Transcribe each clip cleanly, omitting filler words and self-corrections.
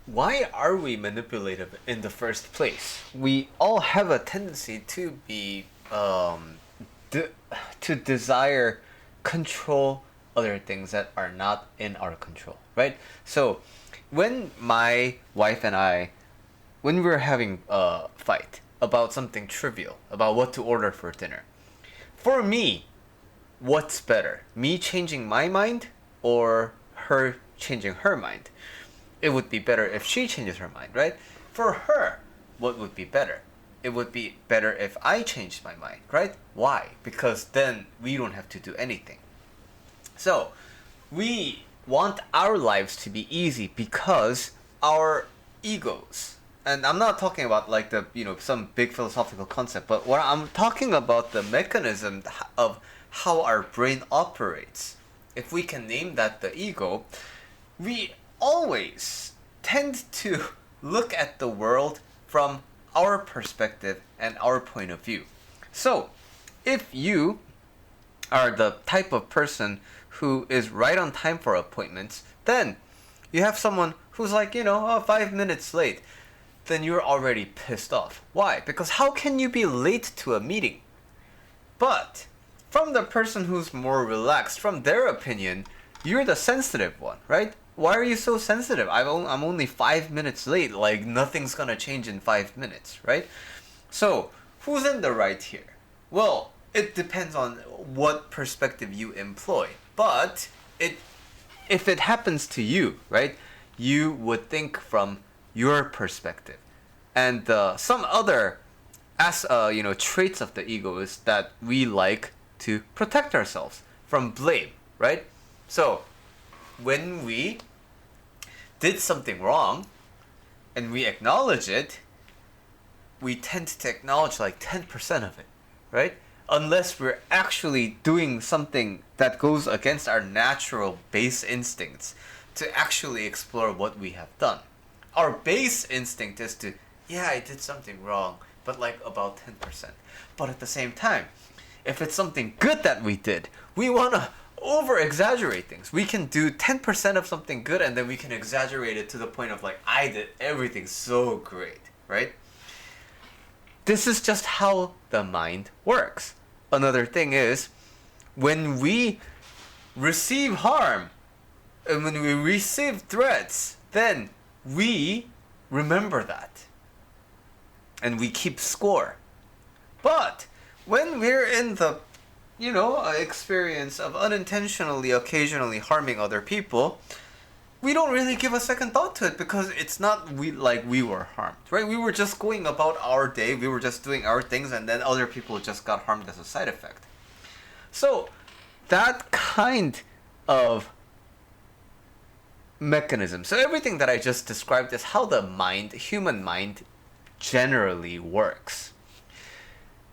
why are we manipulative in the first place? We all have a tendency to be de- to desire control other things that are not in our control, right? So when my wife and I, when we were having a fight about something trivial, about what to order for dinner, for me, what's better, me changing my mind or her changing her mind? It would be better if she changes her mind, right? For her, what would be better? It would be better if I changed my mind, right? Why? Because then we don't have to do anything. So, we want our lives to be easy because our egos, and I'm not talking about like some big philosophical concept, but what I'm talking about the mechanism of how our brain operates. If we can name that the ego, we always tend to look at the world from our perspective and our point of view. So, if you are the type of person who is right on time for appointments, then you have someone who's like, 5 minutes late, then you're already pissed off. Why? Because how can you be late to a meeting? But from the person who's more relaxed, from their opinion, you're the sensitive one, right? Why are you so sensitive? I'm only 5 minutes late. Like, nothing's gonna change in 5 minutes, right? So, who's in the right here? Well, it depends on what perspective you employ. But if it happens to you, right, you would think from your perspective. And some other traits of the ego is that we like to protect ourselves from blame, right? So, when we did something wrong and we acknowledge it, we tend to acknowledge like 10% of it, right? Unless we're actually doing something that goes against our natural base instincts to actually explore what we have done. Our base instinct is to, yeah, I did something wrong, but like about 10%. But at the same time, if it's something good that we did, we want to over exaggerate things. We can do 10% of something good and then we can exaggerate it to the point of like, I did everything so great, right? This is just how the mind works. Another thing is, when we receive harm and when we receive threats, then we remember that and we keep score. But when we're in the experience of unintentionally occasionally harming other people, we don't really give a second thought to it because it's not we were harmed, right? We were just going about our day, we were just doing our things, and then other people just got harmed as a side effect. So that kind of mechanism, so everything that I just described is how the human mind generally works.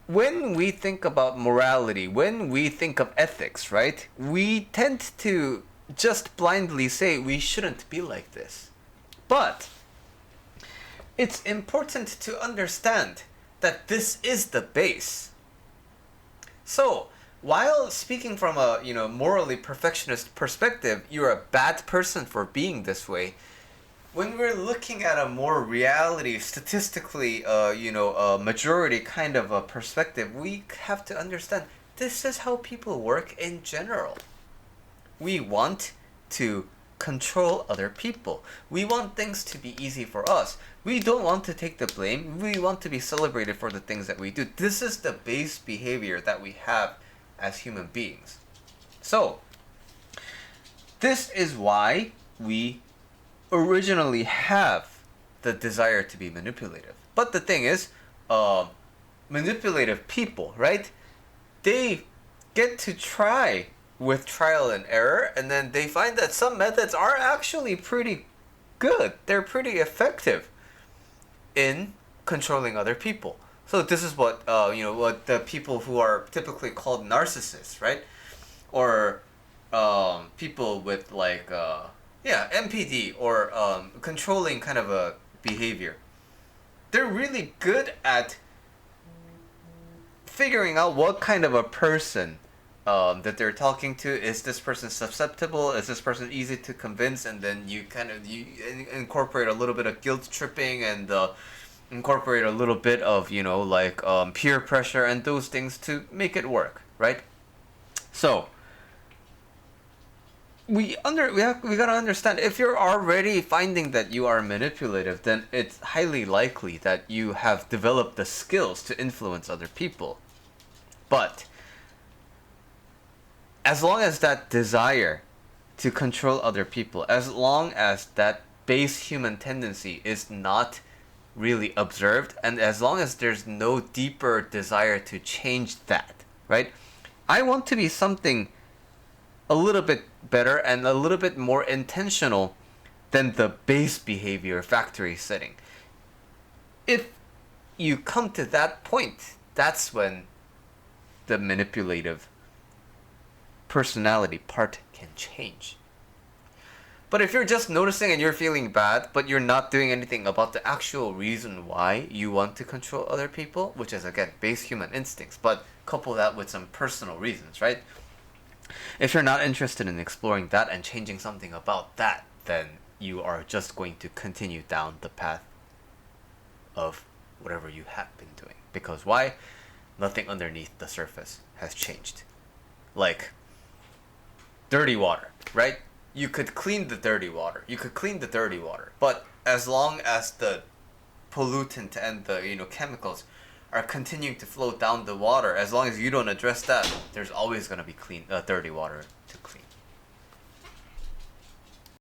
When we think about morality, when we think of ethics, right, we tend to just blindly say we shouldn't be like this. But it's important to understand that this is the base. So, while speaking from a morally perfectionist perspective, you're a bad person for being this way. When we're looking at a more reality, statistically, a majority kind of a perspective, we have to understand this is how people work in general. We want to control other people. We want things to be easy for us. We don't want to take the blame. We want to be celebrated for the things that we do. This is the base behavior that we have as human beings. So, this is why we originally have the desire to be manipulative. But the thing is, manipulative people, right? They get to try with trial and error, and then they find that some methods are actually pretty good. They're pretty effective in controlling other people. So this is what what the people who are typically called narcissists, right? Or people with like MPD or controlling kind of a behavior. They're really good at figuring out what kind of a person that they're talking to. Is this person susceptible? Is this person easy to convince? And then you kind of incorporate a little bit of guilt tripping and incorporate a little bit of like peer pressure and those things to make it work, right? So we gotta understand, if you're already finding that you are manipulative, then it's highly likely that you have developed the skills to influence other people. But as long as that desire to control other people, as long as that base human tendency is not really observed, and as long as there's no deeper desire to change that, right? I want to be something a little bit better and a little bit more intentional than the base behavior factory setting. If you come to that point, that's when the manipulative personality part can change. But if you're just noticing and you're feeling bad, but you're not doing anything about the actual reason why you want to control other people, which is again base human instincts, but couple that with some personal reasons, right? If you're not interested in exploring that and changing something about that, then you are just going to continue down the path of whatever you have been doing. Because why? Nothing underneath the surface has changed. Like dirty water, right? You could clean the dirty water. But as long as the pollutant and the chemicals are continuing to flow down the water, as long as you don't address that, there's always going to be dirty water to clean.